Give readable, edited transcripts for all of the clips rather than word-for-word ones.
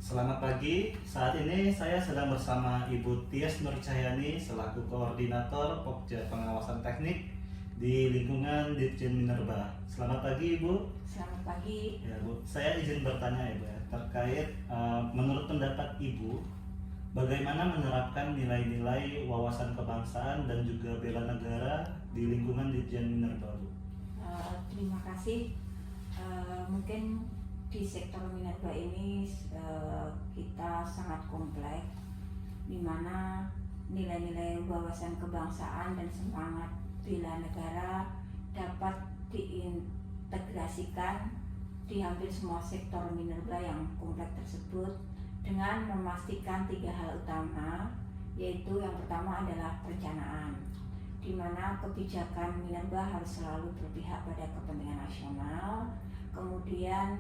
Selamat pagi, saat ini saya sedang bersama Ibu Tias Nur Cahyani selaku Koordinator Pokja Pengawasan Teknik di lingkungan Ditjen Minerba. Selamat pagi Ibu. Selamat pagi. Ya Bu, saya izin bertanya Ibu ya, terkait menurut pendapat Ibu, bagaimana menerapkan nilai-nilai wawasan kebangsaan dan juga bela negara di lingkungan Ditjen Minerba Bu? Terima kasih. Mungkin di sektor minerba ini kita sangat kompleks, di mana nilai-nilai wawasan kebangsaan dan semangat bela negara dapat diintegrasikan di hampir semua sektor minerba yang kompleks tersebut dengan memastikan tiga hal utama, yaitu yang pertama adalah perencanaan, di mana kebijakan minerba harus selalu berpihak pada kepentingan nasional. Kemudian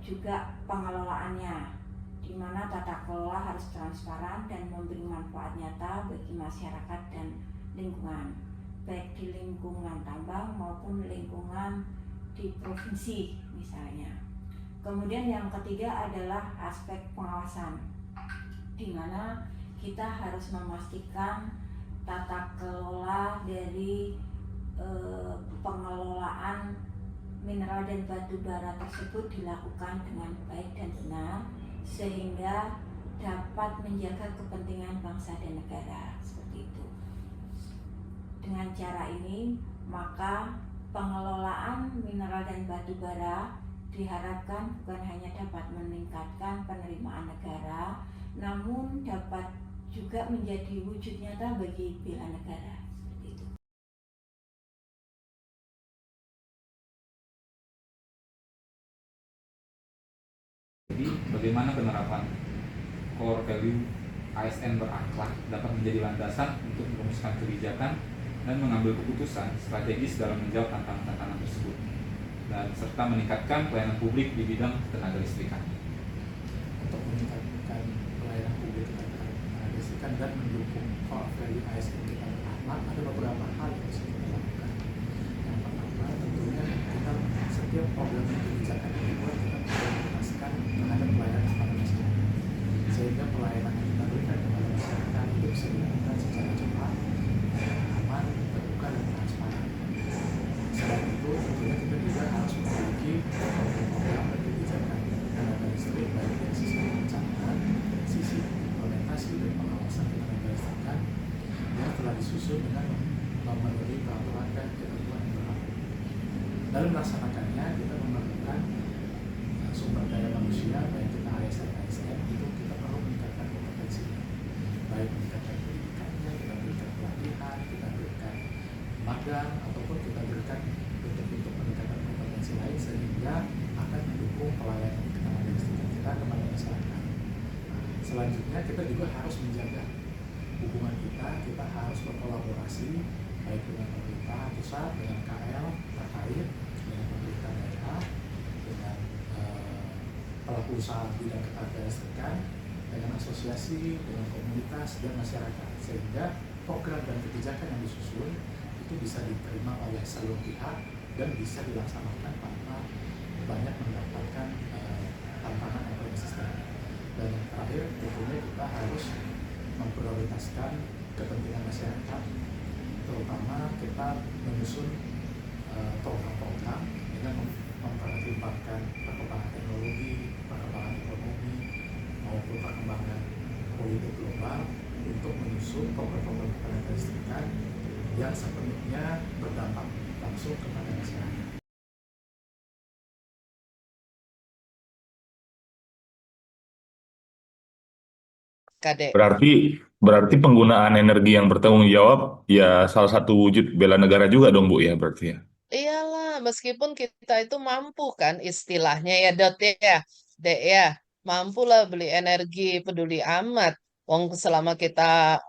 juga pengelolaannya, di mana tata kelola harus transparan dan memberi manfaat nyata bagi masyarakat dan lingkungan, baik di lingkungan tambang maupun lingkungan di provinsi misalnya. Kemudian yang ketiga adalah aspek pengawasan, di mana kita harus memastikan tata kelola dari pengelolaan mineral dan batu bara tersebut dilakukan dengan baik dan benar, sehingga dapat menjaga kepentingan bangsa dan negara, seperti itu. Dengan cara ini, maka pengelolaan mineral dan batu bara diharapkan bukan hanya dapat meningkatkan penerimaan negara, namun dapat juga menjadi wujud nyata bagi bela negara. Jadi, bagaimana penerapan core value ASN berakhlak dapat menjadi landasan untuk merumuskan kebijakan dan mengambil keputusan strategis dalam menjawab tantangan-tantangan tersebut, dan serta meningkatkan pelayanan publik di bidang tenaga listrikan. Untuk meningkatkan pelayanan publik tenaga listrikan dan mendukung core value ASN kita berakhlak, ada beberapa hal yang bisa kita lakukan. Yang pertama, tentunya kita setiap program kebijakan yang dibuat kita prioritaskan terhadap pelayanan kepada masyarakat, sehingga pelayanan yang kita berikan kepada masyarakat itu bisa dilakukan secara cepat, aman, terbuka, dan transparan. Selain itu, tentunya kita juga harus memiliki program dan kebijakan tenaga listrik baik dari sisi perencanaan, sisi implementasi dan pengawasan tenaga listrikan yang telah disusun dengan memenuhi peraturan dan ketentuan yang berlaku. Dalam melaksanakannya, kita memerlukan sumber daya manusia, baik kita ASN itu kita perlu meningkatkan kompetensinya, baik meningkatkan pendidikannya, kita berikan pelatihan, kita berikan magang, ataupun kita berikan bentuk-bentuk peningkatan kompetensi lain sehingga akan mendukung pelayanan tenaga listrikan kita kepada masyarakat. Selanjutnya kita juga harus menjaga hubungan kita harus berkolaborasi baik dengan pemerintah pusat, dengan KL terkait, dengan pemerintah daerah, dengan pelaku usaha bidang ketenaga listrikan, dengan asosiasi, dengan komunitas dan masyarakat, sehingga program dan kebijakan yang disusun itu bisa diterima oleh seluruh pihak dan bisa dilaksanakan tanpa banyak mendapatkan tantangan atau resistensi. Dan yang terakhir, tentunya kita harus memprioritaskan kepentingan masyarakat, terutama kita menyusun program-program dengan mempertimbangkan perkembangan teknologi, perkembangan ekonomi, maupun perkembangan politik global untuk menyusun program-program tenaga listrikan yang sepenuhnya berdampak langsung kepada masyarakat. Kadek. Berarti berarti penggunaan energi yang bertanggung jawab ya salah satu wujud bela negara juga dong Bu ya berarti ya. Iyalah, meskipun kita itu mampu kan istilahnya ya, Dot ya, Dek ya, mampu lah beli energi peduli amat. Wong selama kita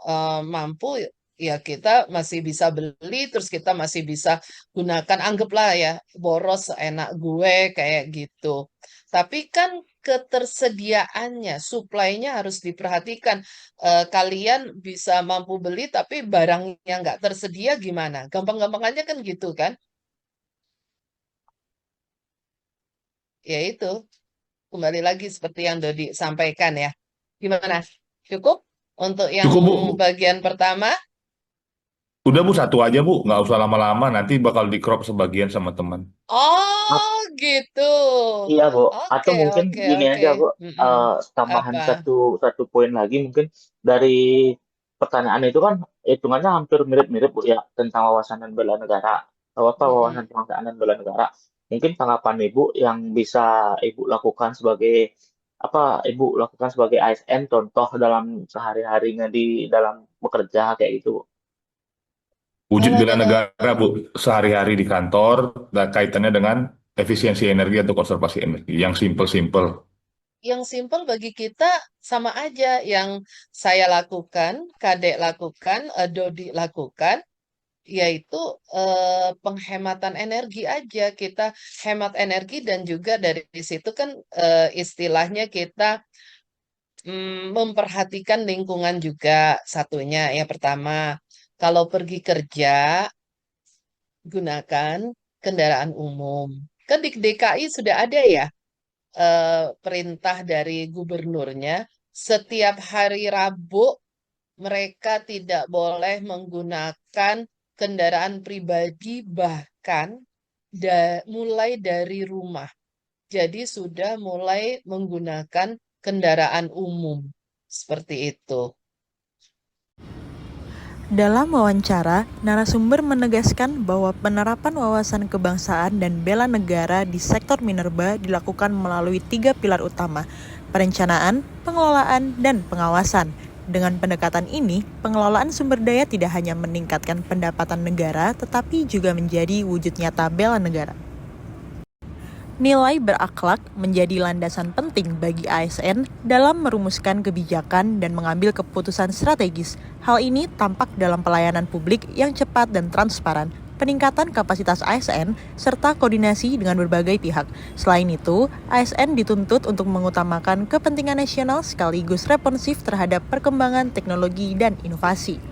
mampu, ya kita masih bisa beli, terus kita masih bisa gunakan, anggaplah ya, boros enak gue kayak gitu. Tapi kan ketersediaannya, suplainya harus diperhatikan. Kalian bisa mampu beli, tapi barangnya nggak tersedia gimana? Gampang-gampangannya kan gitu kan? Ya itu. kembali lagi seperti yang Dodi sampaikan ya. Gimana? Cukup untuk yang Cukup, Bu. bagian pertama? Udah, Bu, satu aja, Bu. Nggak usah lama-lama. Nanti bakal di-crop sebagian sama teman. Ap- Oh, gitu. Iya, Bu. Atau Oke, mungkin oke, gini oke. aja, Bu. Mm-mm. Tambahan Apa? satu poin lagi mungkin dari pertanyaan itu kan hitungannya hampir mirip-mirip, Bu, ya, tentang wawasan dan bela negara. Mm-mm. Wawasan kebangsaan dan bela negara. Mungkin tanggapan Ibu yang bisa Ibu lakukan sebagai Ibu lakukan sebagai ASN contoh dalam sehari-harinya di dalam bekerja kayak gitu, Bu. Wujud Kalau bela negara, Bu, sehari-hari di kantor, dan kaitannya dengan efisiensi energi atau konservasi energi. Yang simple-simple. yang simpel bagi kita sama aja yang saya lakukan, Kadek lakukan, Dodi lakukan, yaitu penghematan energi aja. Kita hemat energi dan juga dari situ kan istilahnya kita memperhatikan lingkungan juga satunya. Ya pertama, kalau pergi kerja gunakan kendaraan umum. Kan di DKI sudah ada ya perintah dari gubernurnya setiap hari Rabu mereka tidak boleh menggunakan kendaraan pribadi bahkan mulai dari rumah. Jadi sudah mulai menggunakan kendaraan umum. Seperti itu. Dalam wawancara, narasumber menegaskan bahwa penerapan wawasan kebangsaan dan bela negara di sektor minerba dilakukan melalui 3 pilar utama, perencanaan, pengelolaan, dan pengawasan. Dengan pendekatan ini, pengelolaan sumber daya tidak hanya meningkatkan pendapatan negara, tetapi juga menjadi wujud nyata bela negara. Nilai berakhlak menjadi landasan penting bagi ASN dalam merumuskan kebijakan dan mengambil keputusan strategis. Hal ini tampak dalam pelayanan publik yang cepat dan transparan, peningkatan kapasitas ASN, serta koordinasi dengan berbagai pihak. Selain itu, ASN dituntut untuk mengutamakan kepentingan nasional sekaligus responsif terhadap perkembangan teknologi dan inovasi.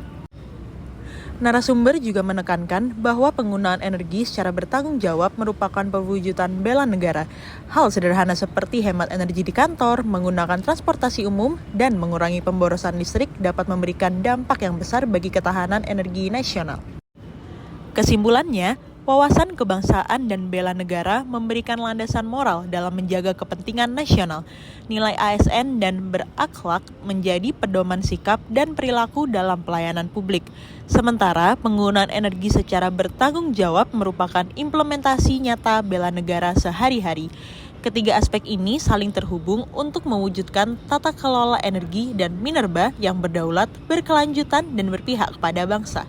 Narasumber juga menekankan bahwa penggunaan energi secara bertanggung jawab merupakan perwujudan bela negara. Hal sederhana seperti hemat energi di kantor, menggunakan transportasi umum, dan mengurangi pemborosan listrik dapat memberikan dampak yang besar bagi ketahanan energi nasional. Kesimpulannya, wawasan kebangsaan dan bela negara memberikan landasan moral dalam menjaga kepentingan nasional. Nilai ASN dan berakhlak menjadi pedoman sikap dan perilaku dalam pelayanan publik. Sementara penggunaan energi secara bertanggung jawab merupakan implementasi nyata bela negara sehari-hari. Ketiga aspek ini saling terhubung untuk mewujudkan tata kelola energi dan minerba yang berdaulat, berkelanjutan, dan berpihak kepada bangsa.